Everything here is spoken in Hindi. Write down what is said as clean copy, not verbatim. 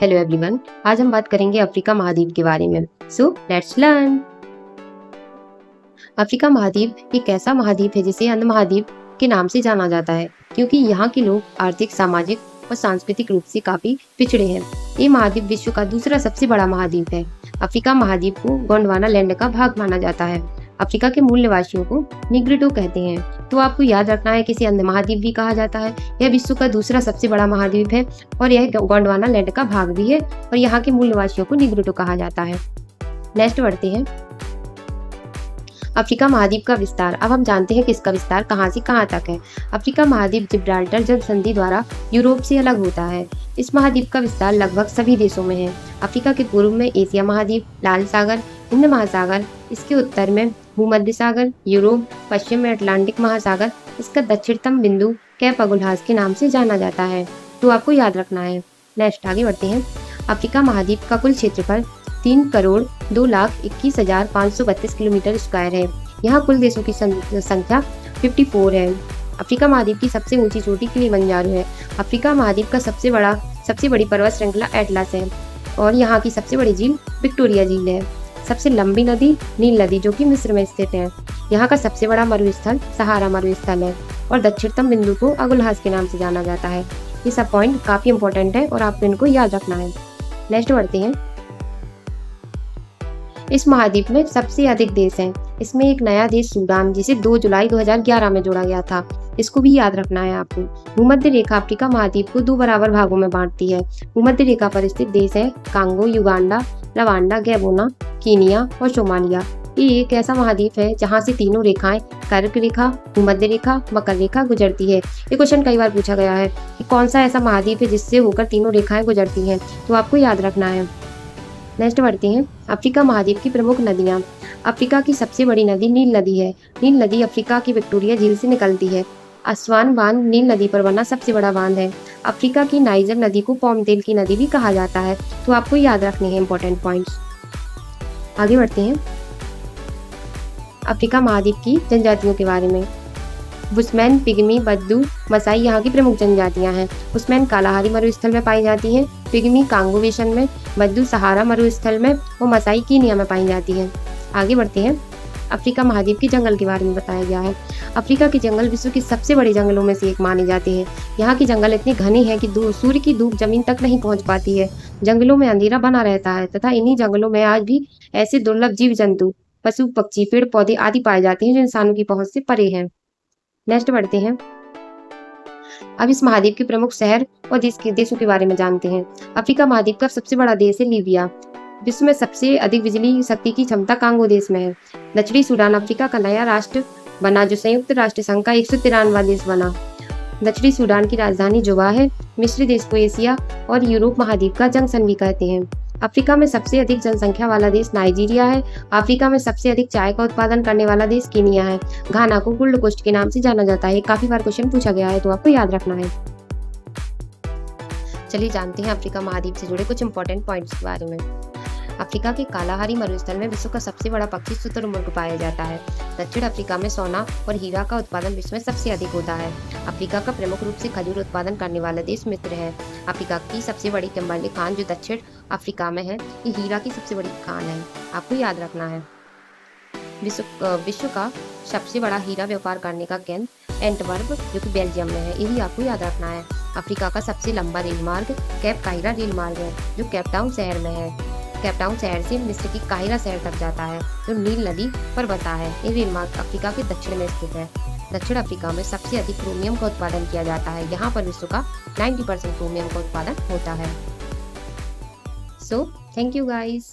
हेलो एवरीवन, आज हम बात करेंगे अफ्रीका महाद्वीप के बारे में। So let's learn. अफ्रीका महाद्वीप एक ऐसा महाद्वीप है जिसे अंध महाद्वीप के नाम से जाना जाता है, क्योंकि यहाँ के लोग आर्थिक, सामाजिक और सांस्कृतिक रूप से काफी पिछड़े हैं। ये महाद्वीप विश्व का दूसरा सबसे बड़ा महाद्वीप है। अफ्रीका महाद्वीप को गोंडवाना लैंड का भाग माना जाता है। अफ्रीका के मूल निवासियों को निग्रिटो कहते हैं। तो आपको याद रखना है कि इसे अंध महाद्वीप भी कहा जाता है। यह विश्व का दूसरा सबसे बड़ा महाद्वीप है और यह गोंडवाना लैंड का भाग भी है और यहाँ के मूल निवासियों को निग्रिटो कहा जाता है। नेक्स्ट बढ़ते हैं, अफ्रीका महाद्वीप का विस्तार। अब हम जानते हैं कि इसका विस्तार कहाँ से कहाँ तक है। अफ्रीका महाद्वीप जिब्राल्टर जल संधि द्वारा यूरोप से अलग होता है। इस महाद्वीप का विस्तार लगभग सभी देशों में है। अफ्रीका के पूर्व में एशिया महाद्वीप, लाल सागर, हिंद महासागर, इसके उत्तर में भूमध्य सागर, यूरोप, पश्चिम में अटलांटिक महासागर, इसका दक्षिणतम बिंदु कैप अगुल्हास के नाम से जाना जाता है। तो आपको याद रखना है। नेक्स्ट आगे बढ़ते हैं, अफ्रीका महाद्वीप का कुल क्षेत्रफल 3,02,21,532 किलोमीटर स्क्वायर है। यहाँ कुल देशों की संख्या 54 है। अफ्रीका महाद्वीप की सबसे ऊंची चोटी किलिमंजारो है। अफ्रीका महाद्वीप का सबसे बड़ी पर्वत श्रृंखला एटलस है और यहाँ की सबसे बड़ी झील विक्टोरिया झील है। सबसे लंबी नदी नील नदी जो कि मिस्र में स्थित है। यहाँ का सबसे बड़ा मरुस्थल सहारा मरुस्थल है और दक्षिणतम बिंदु को अगुल्हास के नाम से जाना जाता है। ये सब पॉइंट काफी इंपॉर्टेंट है और आपको इनको याद रखना है। नेक्स्ट बढ़ते हैं, इस महाद्वीप में सबसे अधिक देश हैं। इसमें एक नया देश सूडान, जिसे 2 जुलाई 2011 में जोड़ा गया था, इसको भी याद रखना है आपको। भूमध्य रेखा अफ्रीका महाद्वीप को 2 बराबर भागों में बांटती है। भूमध्य रेखा पर स्थित देश है कांगो, युगांडा, रवांडा, गैबोना, कीनिया और सोमालिया। ये एक ऐसा महाद्वीप है जहाँ से तीनों रेखाएं कर्क रेखा, भूमध्य रेखा, मकर रेखा गुजरती है। ये क्वेश्चन कई बार पूछा गया है कि कौन सा ऐसा महाद्वीप है जिससे होकर तीनों रेखाएं गुजरती हैं, तो आपको याद रखना है। नेक्स्ट बढ़ते हैं, अफ्रीका महाद्वीप की प्रमुख नदियां। अफ्रीका की सबसे बड़ी नदी नील नदी है। नील नदी अफ्रीका की विक्टोरिया झील से निकलती है। अस्वान बांध नील नदी पर बना सबसे बड़ा बांध है। अफ्रीका की नाइजर नदी को पाम तेल की नदी भी कहा जाता है। तो आपको याद रखने हैं इंपॉर्टेंट पॉइंट्स। आगे बढ़ते हैं, अफ्रीका महाद्वीप की जनजातियों के बारे में। बुशमैन, पिग्मी, बद्दू, मसाई यहाँ की प्रमुख जनजातियाँ हैं। बुशमैन कालाहारी मरुस्थल में पाई जाती है, पिग्मी कांगो बेसिन में, बद्दू सहारा मरुस्थल में और मसाई कीनिया में पाई जाती है। आगे बढ़ते हैं, अफ्रीका महाद्वीप के जंगल के बारे में बताया गया है। अफ्रीका के जंगल विश्व के सबसे बड़े जंगलों में से एक माने जाते हैं। यहाँ के जंगल इतने घने हैं कि सूर्य की धूप जमीन तक नहीं पहुँच पाती है। जंगलों में अंधेरा बना रहता है तथा इन्हीं जंगलों में आज भी ऐसे दुर्लभ जीव जंतु, पशु पक्षी, पेड़ पौधे आदि पाए जाते हैं जो इंसानों की पहुँच से परे हैं। नेक्स्ट बढ़ते हैं, अब इस महाद्वीप के प्रमुख शहर और देशों के बारे में जानते हैं। अफ्रीका महाद्वीप का सबसे बड़ा देश है लीबिया। विश्व में सबसे अधिक बिजली शक्ति की क्षमता कांगो देश में है। दक्षिणी सूडान अफ्रीका का नया राष्ट्र बना जो संयुक्त राष्ट्र संघ का 193वां देश बना। दक्षिणी सूडान की राजधानी जुबा है। मिस्र देश को एशिया और यूरोप महाद्वीप का जंक्शन भी कहते हैं। अफ्रीका में सबसे अधिक जनसंख्या वाला देश नाइजीरिया है। अफ्रीका में सबसे अधिक चाय का उत्पादन करने वाला देश कीनिया है। घाना को गोल्ड कोस्ट के नाम से जाना जाता है। काफी बार क्वेश्चन पूछा गया है, तो आपको याद रखना है। चलिए जानते हैं अफ्रीका महाद्वीप से जुड़े कुछ इंपॉर्टेंट पॉइंट्स के बारे में। अफ्रीका के कालाहारी मरुस्थल में विश्व का सबसे बड़ा पक्षी शुतुरमुर्ग पाया जाता है। दक्षिण अफ्रीका में सोना और हीरा का उत्पादन विश्व में सबसे अधिक होता है। अफ्रीका का प्रमुख रूप से खजूर उत्पादन करने वाला देश मिस्र है। अफ्रीका की सबसे बड़ी किम्बर्ली खान जो दक्षिण अफ्रीका में है, ये हीरा की सबसे बड़ी खान है। आपको याद रखना है। विश्व का सबसे बड़ा हीरा व्यापार करने का केंद्र एंटवर्प जो कि बेल्जियम में है, ये भी आपको याद रखना है। अफ्रीका का सबसे लंबा रेल मार्ग कैप काहिरा रेल मार्ग है जो केपटाउन शहर में है। केपटाउन शहर से मिस्र की काहिरा शहर तक जाता है जो नील नदी पर बहता है। ये रेल मार्ग अफ्रीका के दक्षिण में स्थित है। दक्षिण अफ्रीका में सबसे अधिक क्रोमियम का उत्पादन किया जाता है। यहाँ पर विश्व का 90% क्रोमियम का उत्पादन होता है। So thank you guys.